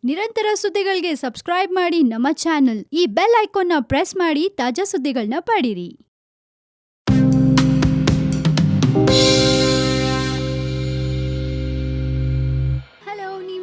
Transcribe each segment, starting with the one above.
ನಿರಂತರ ಸುದ್ದಿಗಳಿಗೆ ಸಬ್ಸ್ಕ್ರೈಬ್ ಮಾಡಿ ನಮ್ಮ ಚಾನೆಲ್. ಈ ಬೆಲ್ ಐಕಾನ್ನ ಪ್ರೆಸ್ ಮಾಡಿ ತಾಜಾ ಸುದ್ದಿಗಳನ್ನ ಪಡೀರಿ.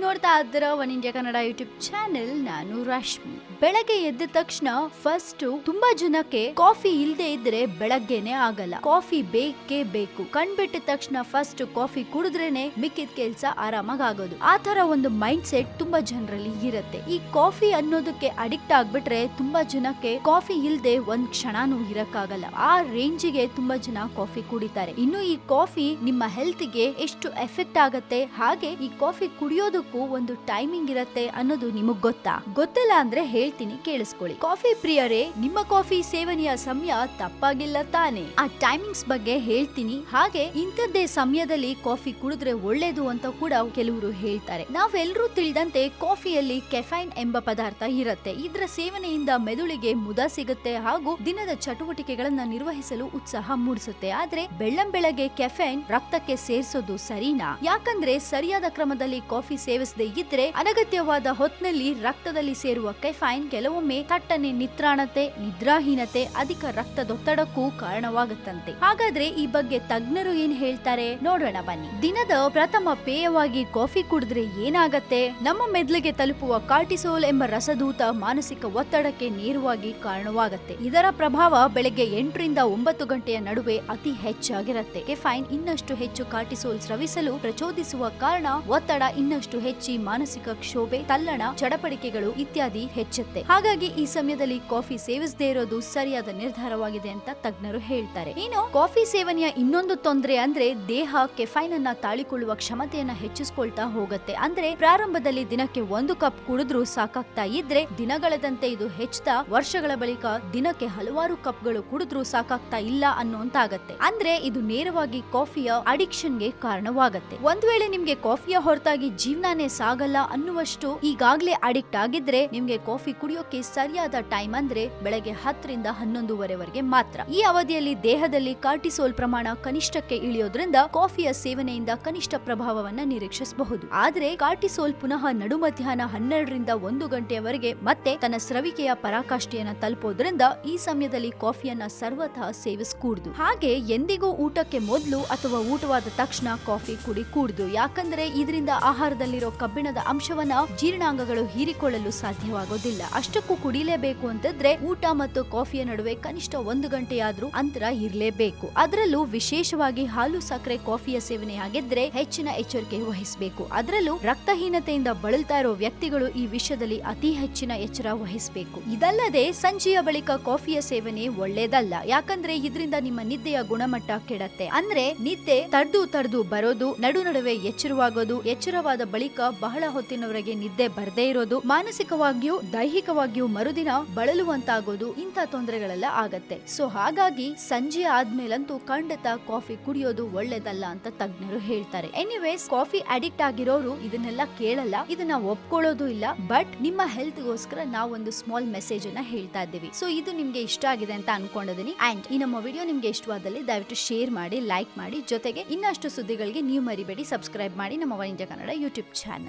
ನೋಡ್ತಾ ಇದ್ದೀರಾ one India Kannada YouTube channel. ನಾನು ರಶ್ಮಿ. ಬೆಳಗ್ಗೆ ಎದ್ದ ತಕ್ಷಣ ಫಸ್ಟ್ ತುಂಬಾ ಜನಕ್ಕೆ ಕಾಫಿ ಇಲ್ಲದೆ ಇದ್ರೆ ಬೆಳಗ್ಗೆನೆ ಆಗಲ್ಲ. ಕಾಫಿ ಬೇಕೇ ಬೇಕು. ಕಣ್ಬಿಟ್ಟ ತಕ್ಷಣ ಫಸ್ಟ್ ಕಾಫಿ ಕುಡಿದ್ರೇನೆ ಮಿಕ್ಕಿದ ಕೆಲ್ಸ ಆರಾಮಾಗಿ ಆಗೋದು. ಆ ತರ ಒಂದು ಮೈಂಡ್ ಸೆಟ್ ತುಂಬಾ ಜನರಲ್ಲಿ ಇರುತ್ತೆ. ಈ ಕಾಫಿ ಅನ್ನೋದಕ್ಕೆ ಅಡಿಕ್ಟ್ ಆಗ್ಬಿಟ್ರೆ ತುಂಬಾ ಜನಕ್ಕೆ ಕಾಫಿ ಇಲ್ಲದೆ ಒಂದ್ ಕ್ಷಣನೂ ಇರಕ್ಕಾಗಲ್ಲ. ಆ ರೇಂಜಿಗೆ ತುಂಬಾ ಜನ ಕಾಫಿ ಕುಡಿತಾರೆ. ಇನ್ನು ಈ ಕಾಫಿ ನಿಮ್ಮ ಹೆಲ್ತ್ ಗೆ ಎಷ್ಟು ಎಫೆಕ್ಟ್ ಆಗತ್ತೆ, ಹಾಗೆ ಈ ಕಾಫಿ ಕುಡಿಯೋದಕ್ಕೂ ಒಂದು ಟೈಮಿಂಗ್ ಇರತ್ತೆ ಅನ್ನೋದು ನಿಮಗ್ ಗೊತ್ತಾ? ಗೊತ್ತಿಲ್ಲ ಅಂದ್ರೆ ಹೇಳ್ತೀನಿ, ಕೇಳಿಸ್ಕೊಳ್ಳಿ. ಕಾಫಿ ಪ್ರಿಯರೇ, ನಿಮ್ಮ ಕಾಫಿ ಸೇವನೆಯ ಸಮಯ ತಪ್ಪಾಗಿಲ್ಲ ತಾನೆ? ಆ ಟೈಮಿಂಗ್ಸ್ ಬಗ್ಗೆ ಹೇಳ್ತೀನಿ. ಹಾಗೆ ಇಂಥದ್ದೇ ಸಮಯದಲ್ಲಿ ಕಾಫಿ ಕುಡಿದ್ರೆ ಒಳ್ಳೇದು ಅಂತ ಕೂಡ ಕೆಲವರು ಹೇಳ್ತಾರೆ. ನಾವೆಲ್ಲರೂ ತಿಳಿದಂತೆ ಕಾಫಿಯಲ್ಲಿ ಕೆಫೈನ್ ಎಂಬ ಪದಾರ್ಥ ಇರುತ್ತೆ. ಇದರ ಸೇವನೆಯಿಂದ ಮೆದುಳಿಗೆ ಮುದ ಸಿಗುತ್ತೆ ಹಾಗೂ ದಿನದ ಚಟುವಟಿಕೆಗಳನ್ನ ನಿರ್ವಹಿಸಲು ಉತ್ಸಾಹ ಮೂಡಿಸುತ್ತೆ. ಆದ್ರೆ ಬೆಳ್ಳಂಬೆಳಗ್ಗೆ ಕೆಫೈನ್ ರಕ್ತಕ್ಕೆ ಸೇರಿಸೋದು ಸರಿನಾ? ಯಾಕಂದ್ರೆ ಸರಿಯಾದ ಕ್ರಮದಲ್ಲಿ ಕಾಫಿ ಸೇವಿಸದೆ ಇದ್ರೆ ಅನಗತ್ಯವಾದ ಹೊತ್ನಲ್ಲಿ ರಕ್ತದಲ್ಲಿ ಸೇರುವ ಕೆಫೈನ್ ಕೆಲವೊಮ್ಮೆ ತಟ್ಟನೆ ನಿತ್ರಾಣತೆ, ನಿದ್ರಾಹೀನತೆ, ಅಧಿಕ ರಕ್ತದೊತ್ತಡಕ್ಕೂ ಕಾರಣವಾಗುತ್ತಂತೆ. ಹಾಗಾದ್ರೆ ಈ ಬಗ್ಗೆ ತಜ್ಞರು ಏನ್ ಹೇಳ್ತಾರೆ ನೋಡೋಣ ಬನ್ನಿ. ದಿನದ ಪ್ರಥಮ ಪೇಯವಾಗಿ ಕಾಫಿ ಕುಡಿದ್ರೆ ಏನಾಗತ್ತೆ? ನಮ್ಮ ಮೆದುಳಿಗೆ ತಲುಪುವ ಕಾರ್ಟಿಸೋಲ್ ಎಂಬ ರಸದೂತ ಮಾನಸಿಕ ಒತ್ತಡಕ್ಕೆ ನೇರವಾಗಿ ಕಾರಣವಾಗುತ್ತೆ. ಇದರ ಪ್ರಭಾವ ಬೆಳಗ್ಗೆ 8 ರಿಂದ 9 ಗಂಟೆಯ ನಡುವೆ ಅತಿ ಹೆಚ್ಚಾಗಿರುತ್ತೆ. ಕೆಫೈನ್ ಇನ್ನಷ್ಟು ಹೆಚ್ಚು ಕಾರ್ಟಿಸೋಲ್ ಸ್ರವಿಸಲು ಪ್ರಚೋದಿಸುವ ಕಾರಣ ಒತ್ತಡ ಇನ್ನಷ್ಟು ಹೆಚ್ಚಿ ಮಾನಸಿಕ ಕ್ಷೋಭೆ, ತಲ್ಲಣ, ಚಡಪಡಿಕೆಗಳು ಇತ್ಯಾದಿ ಹೆಚ್ಚುತ್ತೆ. ಹಾಗಾಗಿ ಈ ಸಮಯದಲ್ಲಿ ಕಾಫಿ ಸೇವಿಸದೇ ಇರೋದು ಸರಿಯಾದ ನಿರ್ಧಾರವಾಗಿದೆ ಅಂತ ತಜ್ಞರು ಹೇಳ್ತಾರೆ. ಇನ್ನು ಕಾಫಿ ಸೇವನೆಯ ಇನ್ನೊಂದು ತೊಂದರೆ ಅಂದ್ರೆ ದೇಹ ಕೆಫೈನ್ ಅನ್ನ ತಾಳಿಕೊಳ್ಳುವ ಕ್ಷಮತೆಯನ್ನ ಹೆಚ್ಚಿಸಿಕೊಳ್ತಾ ಹೋಗುತ್ತೆ. ಅಂದ್ರೆ ಪ್ರಾರಂಭದಲ್ಲಿ ದಿನಕ್ಕೆ 1 ಕಪ್ ಕುಡಿದ್ರೂ ಸಾಕಾಗ್ತಾ ಇದ್ರೆ ದಿನಗಳದಂತೆ ಇದು ಹೆಚ್ಚುತ್ತಾ ವರ್ಷಗಳ ಬಳಿಕ ದಿನಕ್ಕೆ ಹಲವಾರು ಕಪ್ಗಳು ಕುಡಿದ್ರೂ ಸಾಕಾಗ್ತಾ ಇಲ್ಲ ಅನ್ನೋಂತಾಗತ್ತೆ. ಅಂದ್ರೆ ಇದು ನೇರವಾಗಿ ಕಾಫಿಯ ಅಡಿಕ್ಷನ್ಗೆ ಕಾರಣವಾಗತ್ತೆ. ಒಂದ್ ವೇಳೆ ನಿಮ್ಗೆ ಕಾಫಿಯ ಹೊರತಾಗಿ ಜೀವನಾನೇ ಸಾಗಲ್ಲ ಅನ್ನುವಷ್ಟು ಈಗಾಗ್ಲೇ ಅಡಿಕ್ಟ್ ಆಗಿದ್ರೆ ನಿಮ್ಗೆ ಕಾಫಿ ಕುಡಿಯೋಕೆ ಸರಿಯಾದ ಟೈಮ್ ಅಂದ್ರೆ ಬೆಳಗ್ಗೆ 10 ರಿಂದ 11:30 ಮಾತ್ರ. ಈ ಅವಧಿಯಲ್ಲಿ ದೇಹದಲ್ಲಿ ಕಾರ್ಟಿಸೋಲ್ ಪ್ರಮಾಣ ಕನಿಷ್ಠಕ್ಕೆ ಇಳಿಯೋದ್ರಿಂದ ಕಾಫಿಯ ಸೇವನೆಯಿಂದ ಕನಿಷ್ಠ ಪ್ರಭಾವವನ್ನ ನಿರೀಕ್ಷಿಸಬಹುದು. ಆದ್ರೆ ಕಾರ್ಟಿಸೋಲ್ ಪುನಃ ನಡು ಮಧ್ಯಾಹ್ನ 12 ರಿಂದ 1 ಗಂಟೆಯವರೆಗೆ ಮತ್ತೆ ತನ್ನ ಸ್ರವಿಕೆಯ ಪರಾಕಾಷ್ಠೆಯನ್ನ ತಲುಪೋದ್ರಿಂದ ಈ ಸಮಯದಲ್ಲಿ ಕಾಫಿಯನ್ನ ಸರ್ವಥಾ ಸೇವಿಸಕೂಡ್ದು. ಹಾಗೆ ಎಂದಿಗೂ ಊಟಕ್ಕೆ ಮೊದಲು ಅಥವಾ ಊಟವಾದ ತಕ್ಷಣ ಕಾಫಿ ಕೂಡ್ದು. ಯಾಕಂದ್ರೆ ಇದರಿಂದ ಆಹಾರದಲ್ಲಿರೋ ಕಬ್ಬಿಣದ ಅಂಶವನ್ನ ಜೀರ್ಣಾಂಗಗಳು ಹೀರಿಕೊಳ್ಳಲು ಸಾಧ್ಯವಾಗೋದಿಲ್ಲ. ಅಷ್ಟಕ್ಕೂ ಕುಡಿಲೇಬೇಕು ಅಂತಂದ್ರೆ ಊಟ ಮತ್ತು ಕಾಫಿಯ ನಡುವೆ ಕನಿಷ್ಠ 1 ಗಂಟೆಯಾದ್ರೂ ಅಂತರ ಇರಲೇಬೇಕು. ಅದರಲ್ಲೂ ವಿಶೇಷವಾಗಿ ಹಾಲು ಸಕ್ಕರೆ ಕಾಫಿಯ ಸೇವನೆಯಾಗಿದ್ರೆ ಹೆಚ್ಚಿನ ಎಚ್ಚರಿಕೆ ವಹಿಸಬೇಕು. ಅದರಲ್ಲೂ ರಕ್ತಹೀನತೆಯಿಂದ ಬಳಲ್ತಾ ಇರೋ ವ್ಯಕ್ತಿಗಳು ಈ ವಿಷಯದಲ್ಲಿ ಅತಿ ಹೆಚ್ಚಿನ ಎಚ್ಚರ ವಹಿಸಬೇಕು. ಇದಲ್ಲದೆ ಸಂಜೆಯ ಬಳಿಕ ಕಾಫಿಯ ಸೇವನೆ ಒಳ್ಳೇದಲ್ಲ. ಯಾಕಂದ್ರೆ ಇದರಿಂದ ನಿಮ್ಮ ನಿದ್ದೆಯ ಗುಣಮಟ್ಟ ಕೆಡತ್ತೆ. ಅಂದ್ರೆ ನಿದ್ದೆ ತಡೆದು ಬರೋದು, ನಡುವೆ ಎಚ್ಚರವಾಗೋದು, ಎಚ್ಚರವಾದ ಬಳಿಕ ಬಹಳ ಹೊತ್ತಿನವರೆಗೆ ನಿದ್ದೆ ಬರದೇ ಇರೋದು, ಮಾನಸಿಕವಾಗಿಯೂ ದೈಹಿಕವಾಗಿಯೂ ಮರುದಿನ ಬಳಲುವಂತಾಗೋದು, ಇಂಥ ತೊಂದರೆಗಳೆಲ್ಲ ಆಗತ್ತೆ. ಸೊ ಹಾಗಾಗಿ ಸಂಜೆ ಆದ್ಮೇಲಂತೂ ಖಂಡಿತ ಕಾಫಿ ಕುಡಿಯೋದು ಒಳ್ಳೇದಲ್ಲ ಅಂತ ತಜ್ಞರು ಹೇಳ್ತಾರೆ. ಎನಿವೇಸ್, ಕಾಫಿ ಅಡಿಕ್ಟ್ ಆಗಿರೋರು ಇದನ್ನೆಲ್ಲ ಕೇಳಲ್ಲ, ಇದನ್ನ ಒಪ್ಕೊಳ್ಳೋದು ಇಲ್ಲ. ಬಟ್ ನಿಮ್ಮ ಹೆಲ್ತ್ ಗೋಸ್ಕರ ನಾವೊಂದು ಸ್ಮಾಲ್ ಮೆಸೇಜ್ ಅನ್ನ ಹೇಳ್ತಾ ಇದ್ದೀವಿ. ಸೊ ಇದು ನಿಮ್ಗೆ ಇಷ್ಟ ಆಗಿದೆ ಅಂತ ಅನ್ಕೊಂಡಿದೀನಿ. ಅಂಡ್ ಈ ನಮ್ಮ ವಿಡಿಯೋ ನಿಮ್ಗೆ ಇಷ್ಟವಾದಲ್ಲಿ ದಯವಿಟ್ಟು ಶೇರ್ ಮಾಡಿ, ಲೈಕ್ ಮಾಡಿ. ಜೊತೆಗೆ ಇನ್ನಷ್ಟು ಸುದ್ದಿಗಳಿಗೆ ನೀವು ಮರಿಬೇಡಿ ಸಬ್ಸ್ಕ್ರೈಬ್ ಮಾಡಿ ನಮ್ಮ one India Kannada YouTube channel.